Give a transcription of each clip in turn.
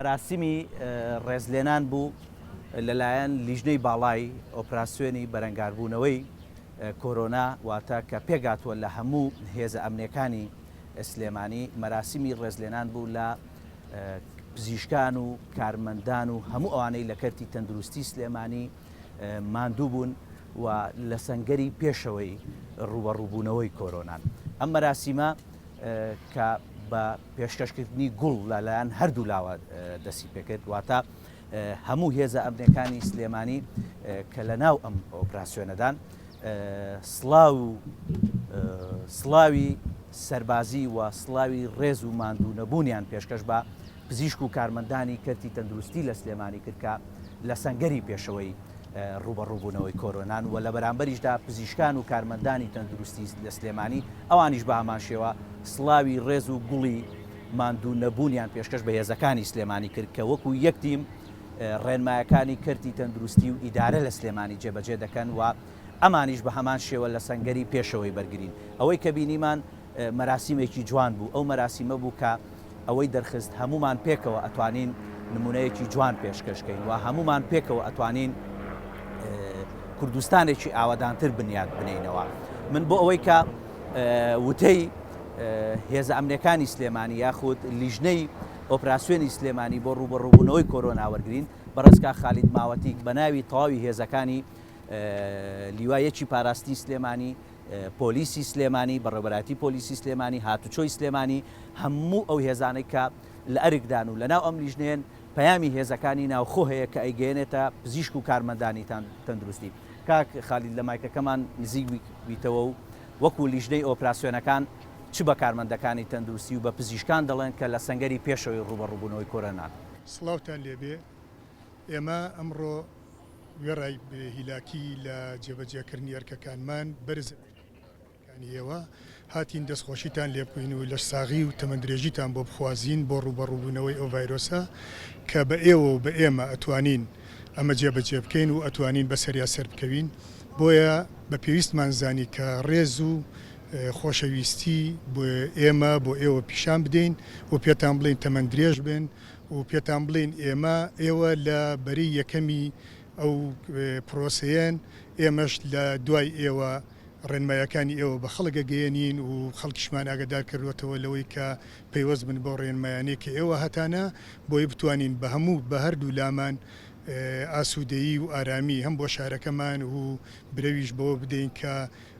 مراسمی ڕێزلێنان بوو لەلایەن لیژنەی باڵای ئۆپراسیۆنی بەرەنگاربوونەوەی کۆرۆنا واتە کە پێگاتووە لە هەموو هێزە ئەمنیەکانی سلێمانی مەراسیمی ڕێزلێنان بوو لە پزیشکان و کارمەندان و هەموو ئەوانەی لە کەرتی تەندروستی سلێمانی ماندوو بوون و لە سەنگەری پێشەوەی ڕوبەڕووبوونەوەی کۆرۆنان. ئەم مەراسیمە کە بە پێشکەشکردنی گوڵ لەلایەن هەردوو لاوە دەستی پێکرد واتە هەموو هێزە ئەمنیەکانی سلێمانی کە لە ناو ئەم ئۆپراسیۆنەدان سڵاوی سەربازی و سڵاوی ڕێز و ماندوو نەبوونیان پێشکەش بە پزیشک و کارمەندانی کەرتی تەندروستی لە سلێمانی کرد کە لە سەنگەری پێشەوەی ڕوبەڕووبوونەوەی کۆرۆنان و لە بەرامبەریشدا پزیشکان و کارمەندانی تەندروستی لە سلێمانی ئەوانیش بە هەمان شێوە سڵاوی ڕێز و گوڵی ماندوو نەبوونیان پێشکەش بە هێزەکانی سلێمانی کرد کە وەکو یەک تیم ڕێنمایەکانی کەرتی تەندروستی و ئیدارە لە سلێمانی جێبەجێ دەکەن و ئەمانیش بە هەمان شێوە لە سەنگەری پێشەوەی بەرگرین. ئەوەی کە بینیمان مەراسیمێکی جوان بوو، ئەو مەراسیمە بوو کە ئەوەی دەرخست هەمومان پێکەوە ئەتوانین نمونەیەکی جوان پێشکەشکەین و هەمومان پێکەوە ئەتوانین کوردستانێکی ئاوادانتر بنیاد بنینەوە. من بۆ ئەوەی کە وتەی هێزە ئەمنیەکانی سلێمانی یاخود لیژنەی ئۆپراسیۆنی سلێمانی بۆ ڕوبەڕووبوونەوەی کۆرۆنا وەرگرین بەڕێزکا خالید ماوەتی بە ناوی تەواوی هێزەکانی لیوایەکی پاراستی سلێمانی، پۆلیسی سلێمانی، بەڕێوەبەراتی پۆلیسی سلێمانی، هاتوچۆی سلێمانی، هەموو ئەو هێزانەی کە لە ئەرکدان و لەناو ئەم لیژنەیەن پەیامی هێزەکانی ناوخۆ هەیە کە ئەیگەێنێتە پزیشک و کارمەندانی تەندروستی. کاک خالید لە مایکەکەمان نزیک بیتەوە و وەکو لیژنەی ئۆپراسیۆنەکان چ بە کارمەندەکانی تەندروستی و بە پزیشکان دەڵێن کە لە سەنگەری پێشەوەی ڕوبەڕووبوونەوەی کۆرۆنان. سڵاوتان لێبێ. ئێمە ئەمڕۆ وێڕای هیلاکی لە جێبەجێکردنی ئەرکەکانمان بەرزەکانی ئێوە هاتین دەستخۆشیتان لێ بکوین و لە ساغی و تەمەندرێژیتان بۆ بخوازین بۆ ڕوبەڕووبوونەوەی ئەو ڤایرۆسە کە بە ئێوە و بە ئێمە ئەتوانین ئەمە جێبەجێ بکەین و ئەتوانین بەسەریا سەر بکەوین. بۆیە بە پێویستمان زانی کە ڕێز و خۆشەویستی بۆ ئێمە بۆ ئێوە پیشان بدەین و پێتان بڵین تەمەندرێژ بن و پێتان بڵین ئێوە لە بەری یەکەمی ئەو پرۆسەیەن ئێمەش لە دوای ئێوە ڕێنمایەکانی ئێوە بە خەڵکە گەیەنین و خەڵکیشمان ئاگادار کردوێتەوە لەوەی کە پەیوەست بن بۆ ڕێنمایانەی کە ئێوە هەتانە بۆی بتوانین بە هەموو بە هەردوو لامان ئاسوودەیی و ئارامی هەم بۆ شارەکەمان و برەویش بەوە بدەین کە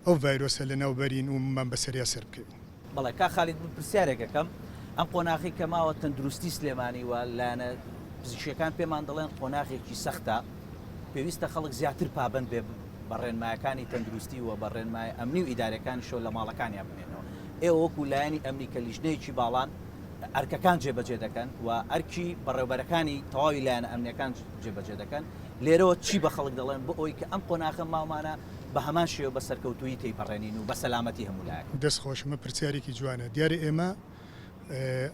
ئەو ڤایرۆسە لە ناوبەرین و من بەسەریا سەر بکەین. بەڵێ کا خالید پرسیارێکەکەم ئەم قۆناغی کە ماوە تەندروستی سلێمانی و لایەنە پزیشکەکان پێمان دەڵێن قۆناغێکی سەختە، پێویستە خەڵک زیاتر پابند بێ بە ڕێنمایەکانی تەندروستی و بە ڕێنمای ئەمنی و ئیدارەکانی شۆ لە ماڵەکانیان بمێنەوە. ئێوە وەکو لایەنی ئەمنی کە لیژنەیەکی باڵان ئەرکەکان جێبەجێ دەکەن و ئەرکی بەڕێوەبەرەکانی تەواوی لایەنە ئەمنیەکان جێبەجێ دەکەن. لێرەوە چی بە خەڵک دەڵێن بۆ ئەوی کە ئەم قۆناغە ماوانە بە هەمان شێوە بە سەرکەوتووی تێیپەڕێنین و بە سەلامەتی هەموو لایەک. دەستخۆشمە پرسیارێکی جوانە. دیارە ئێمە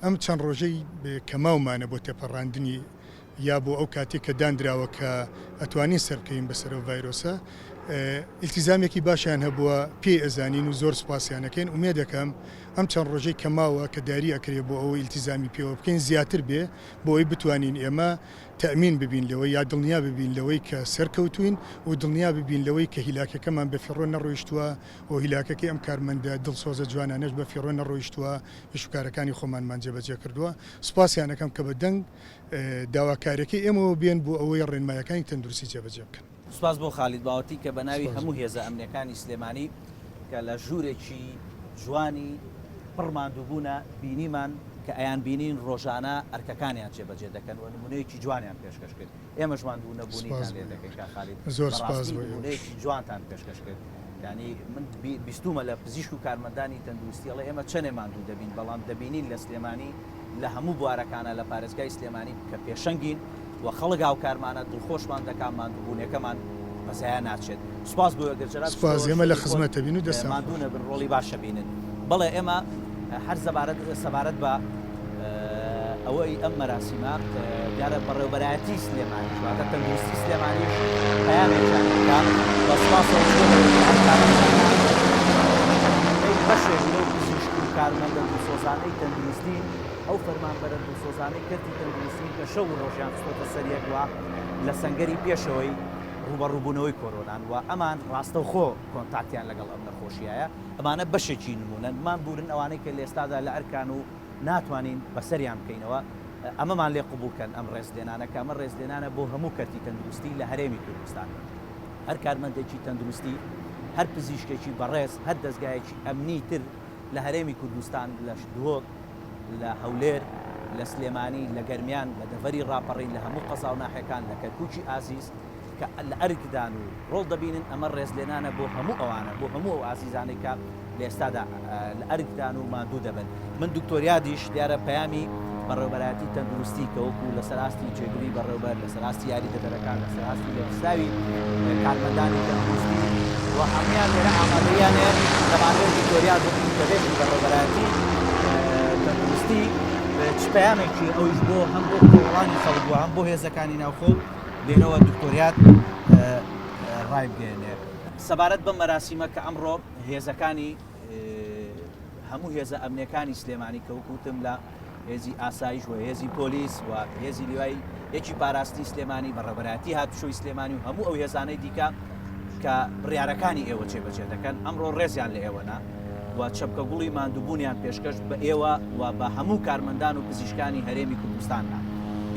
ئەم چەند ڕۆژەی کە ماومانە بۆ تێپەڕاندنی یا بۆ ئەو کاتێک کە دانراوە کە ئەتوانین سەرکەین بەسەر ئەو ڤایرۆسە ئیلتیزامێکی باشیان هەبووە پێی ئەزانین و زۆر سوپاسیانەکەین. ئومێ دەکەم ئەم چەند ڕۆژەی کە ماوە کە داری ئەکرێ بۆ ئەوە ئیلتیزامی پێوە بکەین زیاتر بێ بۆ ئەوی بتوانین ئێمە تەمین ببین لەوەی یا دڵنیا ببین لەوەی کە سەرکەوتوین و دڵنیا ببین لەوەی کە هیلاکەکەمان بە فیڕۆ نەڕۆیشتووە و هیلاکەکەی ئەم کارمەندە دڵسۆزە جوانانەش بە فیڕۆ نەڕۆیشتووە شوکارەکانی خۆمانمان جێبەجێ کردووە. سوپاسیانەکەم کە بە دەنگ داواکارەکەی ئێمەوە بێن بۆ ئەوەی ڕێنمایەکانی تەندروستی جێبەجێ بکەن. سوپاس بۆ خالید باوەتی کە بە ناوی هەموو هێزە ئەمنیەکانی سلێمانی کە لە ژوورێکی جوانی پڕماندووبوونە بینیمان کە ئەیان بینین ڕۆژانە ئەرکەکانیان جێبەجێ دەکەن و نمونەیەکی جوانیان پێشکەش کرد. ئێمەش ماندوو نەبوونیتان لێ دەکەین کا خالید. زۆر سوپاس بۆ نمونەیەکی جوانتان پێشکەش کرد. یعنی من بیستومە لە پزیشک و کارمەندانی تەندروستیڵە ئێمە چەندێ ماندوو دەبین بەڵام دەبینین لە سلێمانی لە هەموو بوارەکانە لە پارێزگای سلێمانی کە پێشەنگین و خەڵک هاوکارمانە دڵخۆشمان دەکات ماندووبوونەکەمان بەسەیان ناچێت. سوپاس بۆ گەرجەرات سوپاس ئێمە لە خزمەتە بین و دەستان ماندوونە بن ڕۆڵی باشە بینن. بەڵێ ئێمە هەر سەبارەت بە ئەوەی ئەم مەراسیمە دیارە بەڕێوەبەرایەتی سلێمانی واتە تەندروستی سلێمانی پەیامێکیان بە سوپاسەوە بەشێک لەو پزیشک و کارمەندە سۆزانەی تەندروستی ئەو فەرمانبەرە دڵسۆزانەی کەرتی تەندروستی کە شەو ڕۆژیان خستۆتە سەریەکوە لە سەنگەری پێشەوەی ڕوبەڕووبوونەوەی کۆرۆنان و ئەمان ڕاستەوخۆ کۆنتاکتیان لەگەڵ ئەم نەخۆشیایە ئەمانە بەشێکی نمونەن مان بورن ئەوانەی کە لە ئێستادا لە ئەرکان و ناتوانین بەسەریان بکەینەوە ئەمەمان لێ قبولکەن ئەم ڕێزلێنانە کە ئەمە ڕێزلێنانە بۆ هەموو کەرتی تەندروستی لە هەرێمی کوردستان هەر کارمەندێکی تەندروستی هەر پزیشکێکی بەڕێز هەر دەستگایەکی ئەمنی تر لە هەرێمی کوردستان لە شدووەک لە هەولێر لە سلێمانی لە گەرمیان لە دەڤەری ڕاپەڕی لە هەموو قەزا و ناحەکان لە کەرکووکی ئازیز کە لە ئەرکدان و ڕۆڵ دەبینن ئەمە ڕێزلێنانە بۆ هەموو ئەوانە بۆ هەموو ئەو ئازیزانەی کە لە ئێستادا لە ئەرکدان و ماندوو دەبن من دکتۆریادیش دیارە پەیامی بەڕێوەبەرایەتی تەندروستی کە وەکو لە سەراستی جێگری بەڕێوەبەر لە سەراستی یاریدەدەرەکان لە سەراستی لەویستاوی کارمەندانی تەندروستی و هەمویان لێرە ئامادەیان هەیە لەمانەوە دکتۆریاد بکەین کە بێژی بەڕێوەبەرایەتی تەندروستی چ پەیامێکی ئەویش بۆ هەم بۆ کۆڵانی خەڵک بووە هەم بۆ هێزەکانی ناوخۆ لێنەوە دکتۆریات ڕای بگەێنێ سەبارەت بە مەراسیمە کە ئەمڕۆ هێزەکانی هەموو هێزە ئەمنیەکانی سلێمانی کە وەکوتم لە هێزی ئاسایش و هێزی پۆلیس و هێزی لیوای یەکی پاراستی سلێمانی بەڕێوەبەرایەتی هاتوشۆی سلێمانی و هەموو ئەو هێزانەی دیکە کە بڕیارەکانی ئێوە جێبەجێ دەکەن ئەمڕۆ ڕێزیان لە ئێوەنا و چەپکە گوڵی ماندووبوونیان پێشکەش بە ئێوە و بە هەموو کارمەندان و پزیشکانی هەرێمی کوردستاندا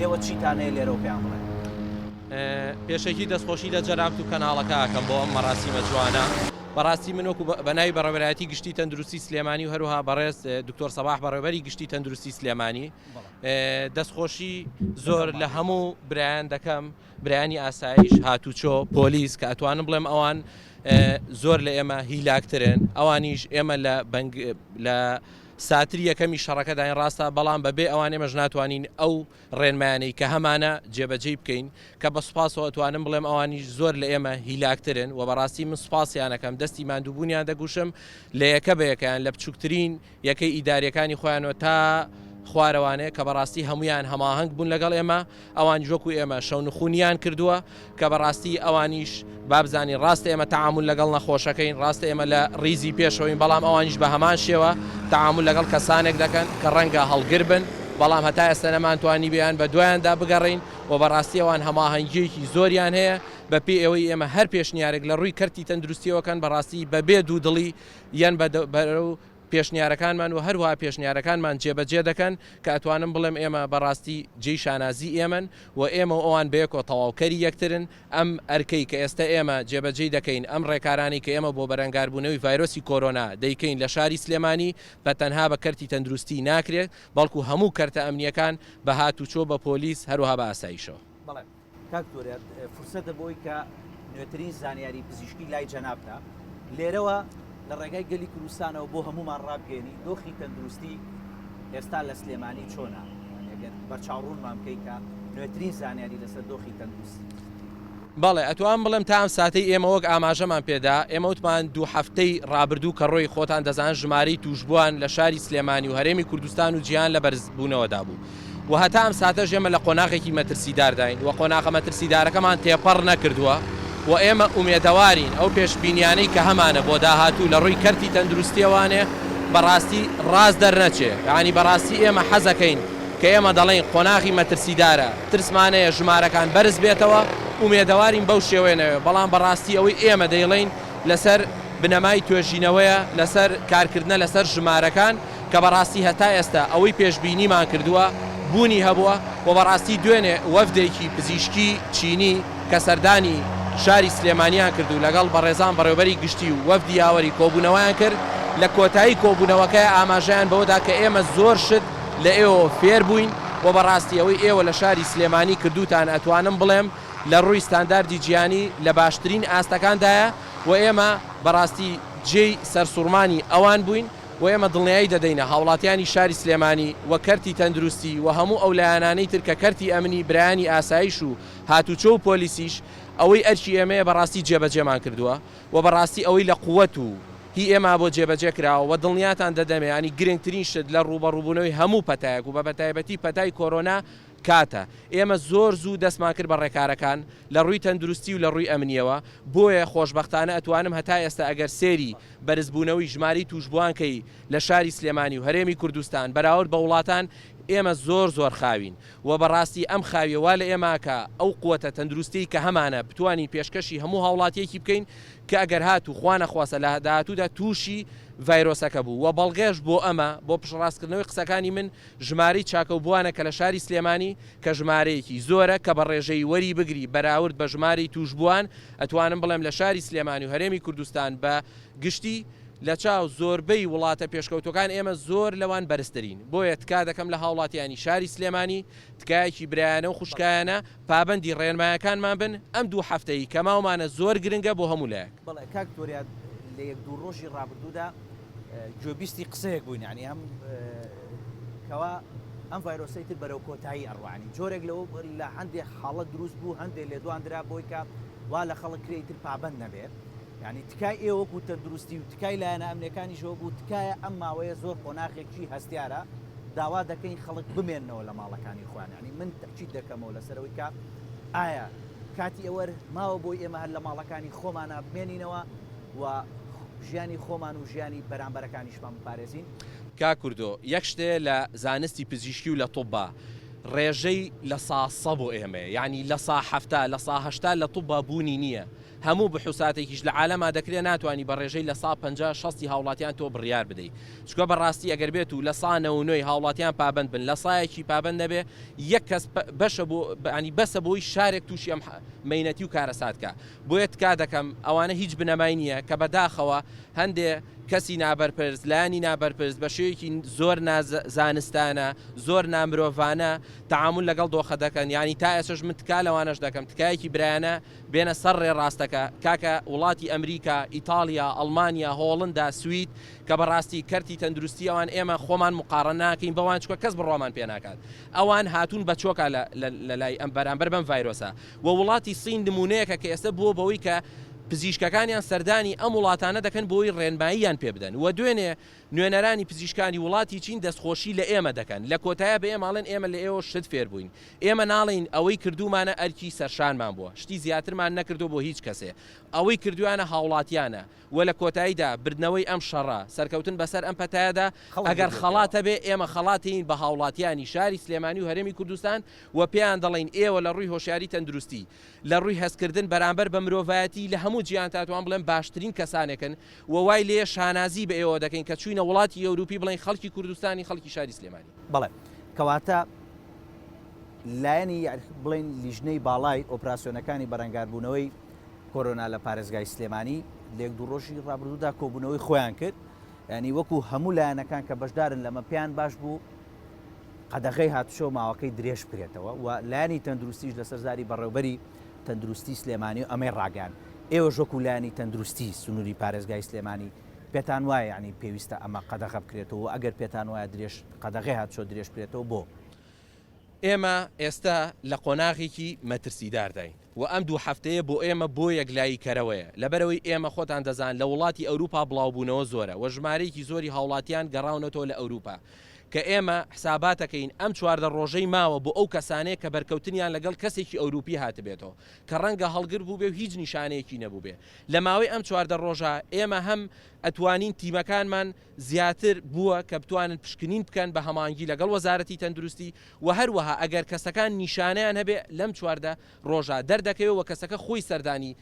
ئێوە چیتانەیە لێرە و پێیان بڵێن پێشێکی دەستخۆشی لە جەرابت و کەناڵەکە ئەکەم بۆ ئەم مەراسیمە جوانە بەڕاستی من وەکو بەناوی بەڕێوەبەرایەتی گشتی تەندروستی سلێمانی و هەروها بەڕێز دکتۆر سەباح بەڕێوەبەری گشتی تەندروستی سلێمانی دەستخۆشی زۆر لە هەموو برایان دەکەم برایانی ئاسایش هاتوچۆ پۆلیس کە ئەتوانم بڵێم ئەوان زۆر لە ئێمە هیلاکترن ئەوانیش ئێمە لە ساتری یەکەمی شەڕەکەداین ڕاستە بەڵام بەبێ ئەوان ئێمەش ناتوانین ئەو ڕێنمایانەی کە هەمانە جێبەجێ بکەین کە بە سوپاسەوە توانم بڵێم ئەوانیش زۆر لە ئێمە هیلاکترن و بەڕاستی من سوپاسیانەکەم دەستی ماندووبوونیان دەگوشم لە یەکە بە یەکەیان لە بچووکترین یەکەی ئیداریەکانی خۆیانەوە تا خوارەوانەیە کە بەڕاستی هەمویان هەماهەنگ بوون لەگەڵ ئێمە ئەوان جۆکو ئێمە شەونخونیان کردووە کە بەڕاستی ئەوانیش بابزانین ڕاستە ئێمە تەعامل لەگەڵ نەخۆشەکەین ڕاستە ئێمە لە ڕیزی پێشەوەین بەڵام ئەوانیش بە هەمان شێوە تەعامل لەگەڵ کەسانێک دەکەن کە ڕەنگە هەڵگر بن بەڵام هەتا ئێستا نەمانتوانی بیان بە دوایاندا بگەڕین و بەڕاستی ئەوان هەماهەنگیەکی زۆریان هەیە بەپێی ئەوەی ئێمە هەر پێشنیارێک لە ڕووی کەرتی تەندروستیەوەکەن بەڕاستی بەبێ دوودڵی یان بەرەو پێشنیارەکانمان و هەروها پێشنیارەکانمان جێبەجێ دەکەن کە ئەتوانم بڵێم ئێمە بەڕاستی جێی شانازی ئێمن و ئێمە ئەوان بەیەکەوە تەواوکەری یەکترن ئەم ئەرکەی کە ئێستا ئێمە جێبەجێ دەکەین ئەم ڕێکارانی کە ئێمە بۆ بەرەنگاربوونەوەی ڤایرۆسی کۆرۆنا دەیکەین لە شاری سلێمانی بە تەنها بە کەرتی تەندروستی ناکرێت بەڵکو هەموو کەرتە ئەمنیەکان بە هاتوچۆ بە پۆلیس هەروها بە ئاسایشەوە. بەڵێ کاکتۆریات فرسەتە بۆی کە نوێترین زانیاری پزیشکی لای جەنابدا لێرەوە لە ڕێگای گەلی کوردستانەوە بۆ هەمومان ڕابگەێنی دۆخی تەندروستی ئێستا لە سلێمانی چۆنا ئەگەر بەرچاوڕوونمان بکەی کە نوێترین زانیاری لەسەر دۆخی تەندروستی. بەڵێ ئەتوان بڵێم تا ئەم ساتەی ئێمە وەک ئاماژەمان پێدا ئێمە وتمان 2 هەفتەی ڕابردوو کە ڕۆی خۆتان دەزان ژمارەی توشبووان لە شاری سلێمانی و هەرێمی کوردستان و جیهان لە بەرزبوونەوەدا بوو و هەتا ئەم ساتەش ئێمە لە قۆناغێکی مەترسیدارداین و قۆناغە مەترسیدارەکەمان تێپەڕ نەکردووە و ئێمە ئومێدەوارین ئەو پێشبینیانەی کە هەمانە بۆ داهاتوو لە ڕووی کەرتی تەندروستیەوانێ بەڕاستی ڕاست دەرنەچێ یعنی بەڕاستی ئێمە حەزەکەین کە ئێمە دەڵێن قۆناغی مەترسیدارە ترسمانەیە ژمارەکان بەرز بێتەوە ئومێدەوارین بەو شێوێنەوە بەڵام بەڕاستی ئەوەی ئێمە دەیڵین لەسەر بنەمای توێژینەوەیە لەسەر کارکردنە لەسەر ژمارەکان کە بەڕاستی هەتا ئێستا ئەوەی پێشبینیمان کردووە بوونی هەبووە و بەڕاستی دوێنێ وەفدێکی پزیشکی چینی کە سەردانی شاری سلێمانیان کرد و لەگەڵ بەڕێزان بەڕێوەبەری گشتی و وەفدی یاوەری کۆبوونەوەیان کرد لە کۆتایی کۆبوونەوەکە ئاماژەیان بەوەدا کە ئێمە زۆر شت لە ئێوە فێر بووین و بەڕاستی ئەوەی ئێوە لە شاری سلێمانی کردوتان ئەتوانم بڵێم لە ڕووی ستانداردی جیهانی لە باشترین ئاستەکاندایە و ئێمە بەڕاستی جێی سەرسوڕمانی ئەوان بووین و ئێمە دڵنیایی دەدەینە هاوڵاتیانی شاری سلێمانی و کەرتی تەندروستی و هەموو ئەو لایەنانەی تر کە کەرتی ئەمنی برایانی ئاسایش و هاتوچۆ و پۆلیسیش ئەوەی ئەرکی ئێمەیە بەڕاستی جێبەجێمان کردووە و بەڕاستی ئەوەی لە قووەت و هی ئێمە بۆ جێبەجێ کراوە و دڵنیاتان دەدەمێ ینی گرنگترین شت لە ڕوبەڕووبوونەوەی هەموو پەتایەک و بە بەتایبەتی پەتای کۆرۆنا کاتە ئێمە زۆر زوو دەستمان کرد بە ڕێکارەکان لە ڕووی تەندروستی و لە ڕووی ئەمنیەوە بۆیە خۆشبەختانە ئەتوانم هەتا ئێستا ئەگەر سێری بەرزبوونەوەی ژماری توشبووانکەی لە شاری سلێمانی و هەرێمی کوردستان بەراورد بە وڵاتان ئێمە زۆر خاوین و بەڕاستی ئەم خاویەوا لە ئێماکە ئەو قووەتە تەندروستی کە هەمانە بتوانین پێشکەشی هەموو هاوڵاتیەکی بکەین کە ئەگەر هاتوو خوانە خواسە لە داهاتوودا تووشی ڤایرۆسەکە بوو و بەڵگەش بۆ ئەمە بۆ پشڕاستکردنەوەی قسەکانی من ژمارەی چاکەوتبووانە کە لە شاری سلێمانی کە ژمارەیەکی زۆرە کە بە ڕێژەی وەری بگری بەراورد بە ژمارەی توشبووان ئەتوانم بڵێم لە شاری سلێمانی و هەرێمی کوردستان بە گشتی لە چاو زۆربەی وڵاتە پێشکەوتەکان ئێمە زۆر لەوان بەرزترین بۆیە تکا دەکەم لە هاوڵاتیانی شاری سلێمانی تکایەکی برایانە و خوشکایانە پابەندی ڕێنمایەکانمان بن ئەم دوو هەفتەی کە ماومانە زۆر گرنگە بۆ هەموو لایەک. بەڵێ کاک تۆریان لە یەک دوو ڕۆژی ڕابردوودا گوێبیستی قسەیەک بووین ینی ئەم کەوا ئەم ڤایرۆسەی تر بەرەو کۆتایی ئەڕوانی جۆرێک لەوە لە هەندێک حاڵەت دروست بوو هەندێک لێ دوانرا بۆی کە وا لە خەڵک کرێی تر پابەند نەبێت ینی تکای ئێوەکو تەندروستی و تکای لایەنە ئەمریکانیشەوە بوو تکایە ئەم ماوەیە زۆر قۆناغێکی هەستیارە داوا دەکەین خەڵک بمێننەوە لە ماڵەکانی خۆیان ینی من تەکید دەکەمەوە لەسەرەوەی کە ئایا کاتی ئێوە ماوە بۆی ئێمە هەر لە ماڵەکانی خۆمانە بمێنینەوە و ژیانی خۆمان و ژیانی بەرامبەرەکانیشمان بپارێزین. کا کوردۆ یەک شتێ لە زانستی پزیشکی و لە توبا ڕێژەی لە ساسە بۆ ئێمە یعنی لە سا هەفتە لە سا هەشتا لە توبا بوونی نییە هەموو بحوساتێکیش لە عالەما دەکرێت ناتوانانی بە ڕێژەی لە سا 50-60 هاوڵاتیان تۆ بڕیار بدەیت چکە بەڕاستی ئەگەر بێت و لە سا 99 هاوڵاتیان پابند بن لە سایەکی پابند نەبێ یەک کەس بەشە بۆ ینی بەسە بۆی شارێک تووشی ئەم مەینەتی و کارەساتکە بۆیە تکا دەکەم ئەوانە هیچ بنەمای نییە کە بەداخەوە هەندێ کەسی نابەرپرس لایانی نابەرپرس بە شێوەیەکی زۆر زانستانە زۆر نامرۆڤانە تعامل لەگەڵ دۆخە دەکەن ینی تا ئێسش من تکا لەوانەش دەکەم تکایەکی برایانە بێنە سەر ڕێڕاستەکە کاکە وڵاتی ئەمریکا ئیتالیا ئەڵمانیا هۆڵندا سوید کە بەڕاستی کەرتی تەندروستی ئەوان ئێمە خۆمان مقارن ناکەین بەوان چکە کەس بڕۆمان پێ ناکات ئەوان هاتوون بە چۆکە لە لای ئەم بەرامبەر بەم ڤایرۆسە و وڵاتی سین نمونەیەکە کە ئێستا بووە بەوەی کە پزیشکەکانیان سەردانی ئەم وڵاتانە دەکەن بۆی ڕێنماییان پێ بدەن و دوێنێ نوێنەرانی پزیشکانی وڵاتی چین دەستخۆشی لە ئێمە دەکەن لە کۆتایە بە ئێماڵێن ئێمە لە ئێوە شت فێر بووین ئێمە ناڵین ئەوەی کردومانە ئەرکی سەرشانمان بووە شتی زیاترمان نەکردو بۆ هیچ کەسێ ئەوەی کردوانە هاوڵاتیانە و لە کۆتاییدا بردنەوەی ئەم شەڕە سەرکەوتن بەسەر ئەم پەتایەدا ئەگەر خەڵاتە بێ ئێمە خەڵاتین بە هاوڵاتیانی شاری سلێمانی و هەرێمی کوردستان و پێیان دەڵێن ئێوە لە ڕووی هۆشیاری تەندروستی لە ڕووی هەستکردن بەرامبەر بە مرۆڤایەتی لە هەموو جیان تاتوان بڵێن باشترین کەسانێکن و وای لێ شانازی بە ئێوە دەکەین کە چوینە وڵاتی ئەوروپی بڵێن خەڵکی کوردستانی خەڵکی شاری سلێمانی بەڵێ کەواتە لایەنی بڵێن لیژنەی باڵای ئۆپراسیۆنەکانی بەرەنگاربوونەوەی کۆرۆنا لە پارێزگای سلێمانی لە یەک دوو ڕۆژی ڕابردوودا کۆبوونەوەی خۆیان کرد ینی وەکو هەموو لایەنەکان کە بەشدارن لەمە پێیان باش بوو قەدەغەی هاتوشۆ ماوەکەی درێژ بکرێتەوە و لایەنی تەندروستیش لەسەر زاری بەڕێوەبەری تەندروستی سلێمانی و ئەمەی ڕاگەان ئێوە ژۆک و لایەنی تەندروستی سنووری پارێزگای سلێمانی پێتان وایە ینی پێویستە ئەمە قەدەغە بکرێتەوە ئەگەر پێتان وایە درێژ قەدەغەی هاتوشۆ درێژ بکرێتەوە بۆ ئێمە ئێستا لە قۆناغێکی مەترسیدارداین و ئەم دوو هەفتەیە بۆ ئێمە بۆ یەکلایی کەرەوەیە لەبەرەوەی ئێمە خۆتان دەزان لە وڵاتی ئەوروپا بڵاوبوونەوە زۆرە و ژمارەیەکی زۆری هاوڵاتیان گەڕاونەتەوە لە ئەوروپا کە ئێمە حساباتەکەین ئەم چواردە ڕۆژەی ماوە بۆ ئەو کەسانەیە کە بەرکەوتنیان لەگەڵ کەسێکی ئەوروپی هاتبێتەوە کە ڕەنگە هەڵگر بوو بێ و هیچ نیشانەیەکی نەبوو بێ لە ماوەی ئەم چواردە ڕۆژە ئێمە هەم ئەتوانین تیمەکانمان زیاتر بووە کە بتوانن پشکنین بکەن بە هەمانگی لەگەڵ وەزارەتی تەندروستی و هەروەها ئەگەر کەسەکان نیشانەیان هەبێ لەم چواردە ڕۆژە دەردەکەوێت و کەسەکە خۆی سەردانی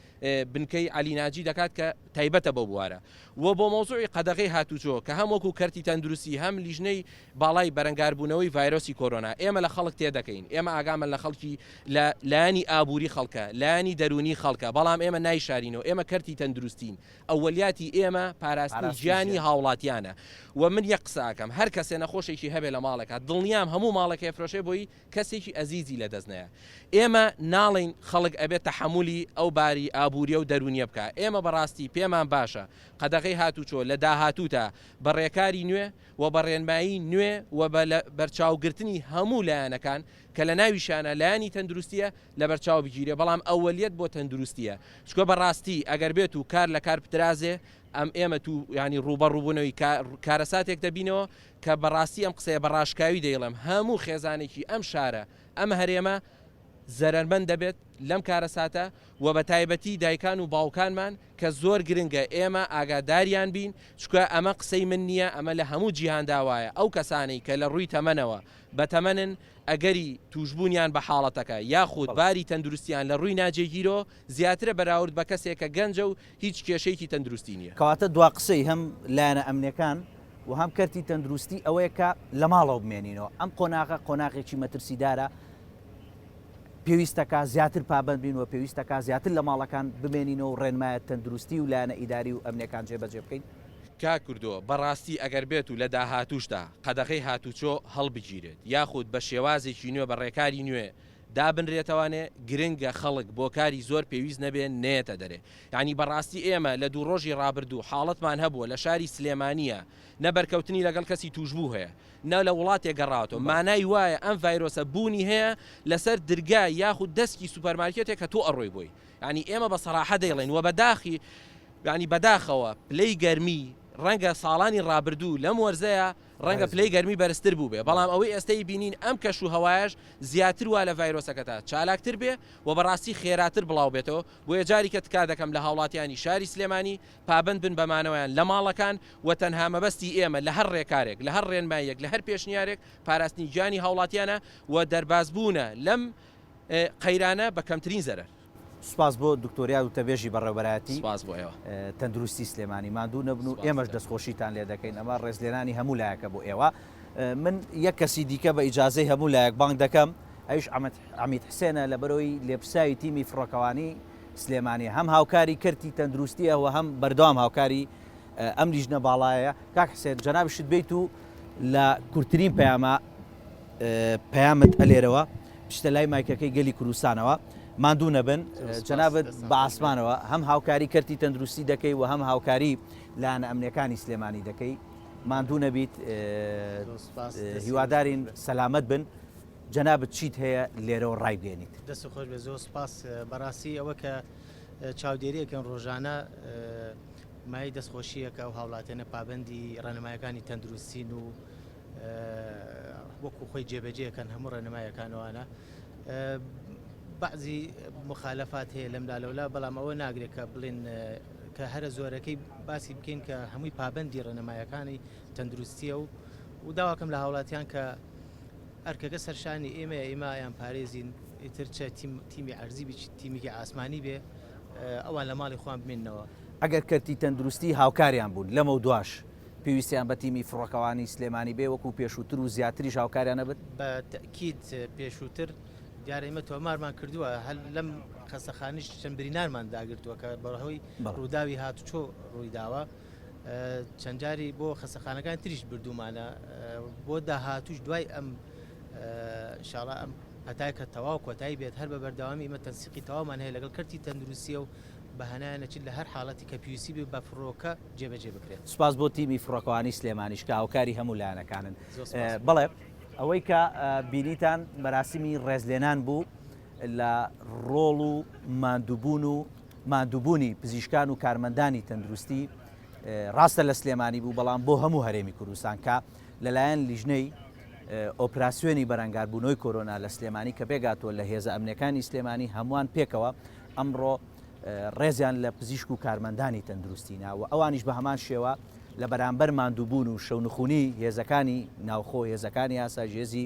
بنکەی عەلیناجی دەکات کە تایبەتە بۆ بوارە و بۆ مۆزوعی قەدەغەی هاتوچۆ کە هەم وەکو کەرتی تەندروستی هەم لیژنەی باڵای بەرەنگاربوونەوەی ڤایرۆسی کۆرۆنا ئێمە لە خەڵک تێدەکەین ئێمە ئاگامە لە خەڵکی لە لایانی ئابووری خەڵکە لایانی دەرونی خەڵکە بەڵام ئێمە نایشارینەوە ئێمە کەرتی تەندروستین ئەوەلیاتی ئێمە پاراستنی ژیانی هاوڵاتیانە و من یەک قساکەم هەر کەسێ نەخۆشێکی هەبێ لە ماڵێکە دڵنیام هەموو ماڵێکی فرۆشێ بۆی کەسێکی ئەزیزی لە دەستنەیە ئێمە ناڵین خەڵک ئەبێت تەحەمولی ئەو باری ئابووریە و دەرونیە بکە ئێمە بەڕاستی پێمان باشە قەدەغەی هاتوچۆ لە داهاتووتە بەڕێکاری نوێ و بەڕێنمایی نوێ و بەرچاوگرتنی هەموو لایەنەکان کە لە ناویشانە لایانی تەندروستیە لە بەرچاو بگیرێ بەڵام ئەوەلیەت بۆ تەندروستیە چکۆ بەڕاستی ئەگەر بێت و کار لە کار پترازێ ئەم ئێمە تو ینی ڕوبەڕووبوونەوەی کارەساتێک دەبینەوە کە بەڕاستی ئەم قسەیە بەڕاشکاوی دەیڵێم هەموو خێزانێکی ئەم شارە ئەم هەرێمە زەرمەند دەبێت لەم کارەساتە و بە تایبەتی دایکان و باوکانمان کە زۆر گرنگە ئێمە ئاگاداریان بین چکە ئەمە قسەی من نییە ئەمە لە هەموو جیهاندا وایە ئەو کەسانی کە لە ڕووی تەمەنەوە بە تەمەنن ئەگەری توشببوونیان بە حاڵەتەکە یاخود باری تەندروستیان لە ڕووی ناجێگیرۆ زیاترە بەراورد بە کەسێکە گەنجە و هیچ کێشەیەکی تەندروستی نییە. کەواتە دوا قسەی هەم لایەنە ئەمنیەکان و هەم کەرتی تەندروستی ئەوەیە کە لە ماڵەوە بمێنینەوە ئەم قۆناغێکی مەترسیدارە پێویستەکە زیاتر پابند بین و پێویستەکە زیاتر لە ماڵەکان بمێنینەوە ڕێنمایە تەندروستی و لایەنە ئیداری و ئەمنیەکان جێبەجێ بکەین. کا کردووە بەڕاستی ئەگەر بێت و لە داهاتوشدا قەدەغەی هاتوچۆ هەڵبگیرێت یاخود بە شێوازێکی نوێ بە ڕێکاری نوێ دابنرێتەوانێ گرنگە خەڵک بۆ کاری زۆر پێویست نەبێن نێتە دەرێ. یعنی بەڕاستی ئێمە لە دوو ڕۆژی ڕابردوو حاڵەتمان هەبووە لە شاری سلێمانیە نەبەرکەوتنی لەگەڵ کەسی توشبوو هەیە نە لە وڵاتێک گەڕاتەوە مانای وایە ئەم ڤایرۆسە بوونی هەیە لەسەر دەرگای یاخود دەستکی سوپەرمارکێتێک کە تۆ ئەڕۆی بۆی. ینی ئێمە بە سەراحە دەیڵێن و بەداخی ینی بەداخەوە پلەی گەرمی ڕەنگە ساڵانی ڕابردوو لەم وەرزەیە ڕەنگە پلەی گەرمی بەرزتر بوو بێ بەڵام ئەوەی ئێستای بینین ئەم کەش و هەوایش زیاتر وا لە ڤایرۆسەکەتا چالاکتر بێ و بەڕاستی خێراتر بڵاو بێتەوە بۆیە جاری کە تکا دەکەم لە هاوڵاتیانی شاری سلێمانی پابند بن بەمانەوەیان لە ماڵەکان و تەنها مەبەستی ئێمە لە هەر ڕێکارێک لە هەر ڕێنمایەک لە هەر پێشنیارێک پاراستنی گیانی هاوڵاتیانە و دەربازبوونە لەم قەیرانە بە کەمترین زەرەر. سوپاس بۆ دکتۆریا و تەبێژی بەڕێوەبەرایەتی سوپاس بۆ ئێوە تەندروستی سلێمانی ماندوو نەبن و ئێمەش دەستخۆشیتان لێ دەکەین ئەمە ڕێزلێنانی هەموو لایەکە بۆ ئێوە. من یەک کەسی دیکە بە ئیجازەی هەموو لایەک بانگ دەکەم ئەویش عەمید حسێنە لەبەرەوەی لێپساوی تیمی فڕۆکەوانی سلێمانی هەم هاوکاری کەرتی تەندروستیە و هەم بەردەوام هاوکاری ئەم لیژنە باڵایە. کاک حسێن جەنابشت بیت و لە کورتترین پەیامت ئەلێرەوە پشتە لای مایکەکەی گەلی کوردستانەوە ماندوو نەبن جەنابەت بە ئاسمانەوە هەم هاوکاری کەرتی تەندروستی دەکەی و هەم هاوکاری لایەنە ئەمنیەکانی سلێمانی دەکەی ماندوو نەبیت هیوادارین سەلامەت بن جەنابەت چیت هەیە لێرەوە ڕایگەێنیت. دەست خۆش بێ زۆر سپاس بەڕاستی ئەوە کە چاودێریەکەن ڕۆژانە مای دەستخۆشیەکە و هاوڵاتێنە پابندی ڕێنمایەکانی تەندروستین و وەکو خۆی جێبەجێەکەن هەموو ڕێنمایەکانەوەە بعضی مخالفات هەیە لەملا لەولا بەڵام ئەوە ناگرێت کە بڵێن کە هەرە زۆرەکەی باسی بکەین کە هەمووی پابندی ڕێنمایەکانی تەندروستیە و داواکەم لە هاوڵاتیان کە ئەرکەکە سەرشانی ئێمە یان پارێزین ئیتر چە تیمی عەرزی تیمێکی ئاسمانی بێ ئەوان لە ماڵی خۆیان بمێننەوە. ئەگەر کەرتی تەندروستی هاوکاریان بوون لەمە و دواش پێویستیان بە تیمی فڕۆکەوانی سلێمانی بێ وەکو پێشووتر و زیاتریش هاوکاریانە بێت بە تەکید پێشووتر دیارە ئێمە تۆمارمان کردووە هەل لەم خەسەخانیش چەند برینارمان داگرتووە کە بەڕەهۆی ڕووداوی هاتوچۆ ڕوویداوە چەند جاری بۆ خەسەخانەکان تریش بردومانە بۆ داهاتوش دوای ئەم ئینشاڵڵا ئەم هەتای کە تەواو کۆتایی بێت هەر بە بەردەوامی ئمە تەنسیقی تەواومان هەیە لەگەڵ کەرتی تەندروستیە و بەهەنایەنەچیت لە هەر حاڵەتی کە پێویستی بێ بە فڕۆکە جێبەجێ بکرێت. سوپاس بۆ تیمی فڕۆکەوانی سلێمانیش کە هاوکاری هەموو لایەنەکانن. بەڵێ ئەوەی کە بینیتان مەراسیمی ڕێزلێنان بوو لە ڕۆڵ و ماندووبوونی پزیشکان و کارمەندانی تەندروستی ڕاستە لە سلێمانی بوو بەڵام بۆ هەموو هەرێمی کوردستان کە لەلایەن لیژنەی ئۆپراسیۆنی بەرەنگاربوونەوەی کۆرۆنا لە سلێمانی کە بێگاتوە لە هێزە ئەمنیەکانی سلێمانی هەمووان پێکەوە ئەمڕۆ ڕێزیان لە پزیشک و کارمەندانی تەندروستینا و ئەوانیش بە هەمان شێوە لە بەرامبەر ماندووبوون و شەونخونی هێزەکانی ناوخۆ هێزەکانی ئاساژێزی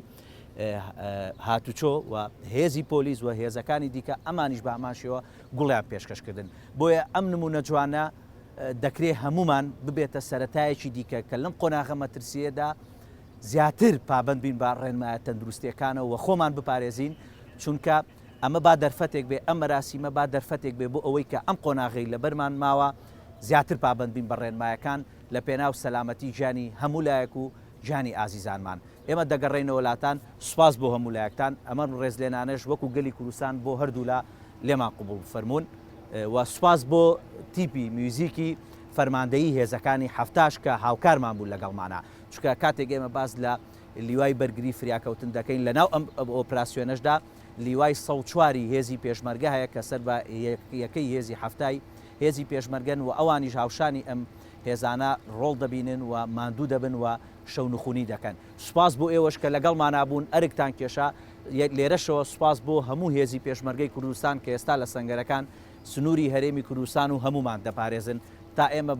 هاتوچۆ و هێزی پۆلیس و هێزەکانی دیکە ئەمانیش بە هەمان شێوە گوڵیان پێشکەشکردن بۆیە ئەم نمونە جوانە دەکرێت هەمومان ببێتە سەرەتایەکی دیکە کە لەم قۆناغە مەترسیەدا زیاتر پابند بین بە ڕێنمایە تەندروستیەکانەوە و خۆمان بپارێزین چونکە ئەمە با دەرفەتێک بێ ئەم مەراسیمە با دەرفەتێک بێ بۆ ئەوەی کە ئەم قۆناغی لە بەرمان ماوە زیاتر پابند بین بە ڕێنمایەکان لە پێناو سەلامەتی ژیانی هەموو لایەک و ژیانی ئازیزانمان. ئێمە دەگەڕێینەوە وڵاتان سوپاس بۆ هەموو لایەکتان ئەمە ڕێزلێنانەش وەکو گەلی کوردستان بۆ هەردوو لە لێمان قبول فەرمونون و سوپاس بۆ تیپی میوزیکی فەرماندەیی هێزەکانی هەفتاش کە هاوکارمان بوو لەگەڵمانە چونکە کاتێک ئێمە باز لە لیوای بەرگری فریاکەوتن دەکەین لەناو ئەم ئۆپراسیۆنەشدا لیوای 104 هێزی پێشمەرگە هەیە کە سەر بە یەکەی هێزی هەفتای هێزی پێشمەرگەن و ئەوانیش هاوشانی ئەم هێزانە ڕۆڵ دەبینن و ماندوو دەبن و شەونخونی دەکەن. سوپاس بۆ ئێوەش کە لەگەڵمان نابوون ئەرکتان کێشا لێرەشەوە سوپاس بۆ هەموو هێزی پێشمەرگەی کوردستان کە ئێستا لە سەنگەرەکان سنووری هەرێمی کوردستان و هەمومان دەپارێزن تا ئێمە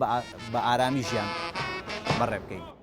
بە ئارامی ژیان بەڕێ بکەین.